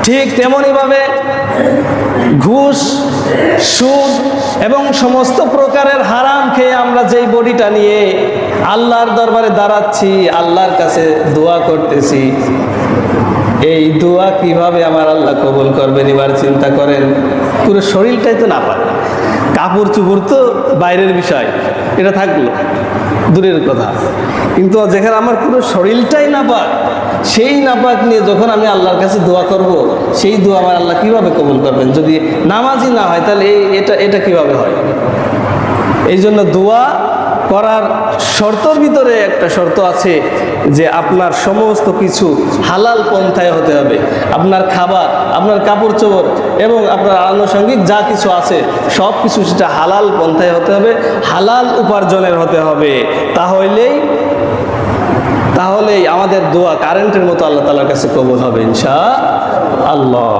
ঠিক তেমনইভাবে ঘুষ, সুদ এবং সমস্ত প্রকারের হারাম খেয়ে আমরা যেই বডিটা নিয়ে আল্লাহর দরবারে দাঁড়াচ্ছি, আল্লাহর কাছে দোয়া করতেছি, এই দোয়া কিভাবে আমার আল্লাহ কবুল করবেন এবার চিন্তা করেন। পুরো শরীরটাই তো নাপাক, কাপড় চুপড় তো বাইরের বিষয়, এটা থাকলো দূরের কথা, কিন্তু যেখানে আমার পুরো শরীরটাই নাপাক, সেই নাপাক নিয়ে যখন আমি আল্লাহর কাছে দোয়া করব, সেই দোয়া আমার আল্লাহ কিভাবে কবুল করবেন? যদি নামাজি না হয় তাহলে এটা কিভাবে হয়? এই জন্য দোয়া করার শর্তর ভিতরে একটা শর্ত আছে যে আপনার সমস্ত কিছু হালাল পন্থায় হতে হবে। আপনার খাবার, আপনার কাপড় চোপড় এবং আপনার আনুষঙ্গিক যা কিছু আছে সব কিছু সেটা হালাল পন্থায় হতে হবে, হালাল উপার্জনের হতে হবে। তাহলেই আমাদের দোয়া কারেন্টের মতো আল্লাহ তাআলার কাছে কবুল হবে ইনশাআল্লাহ।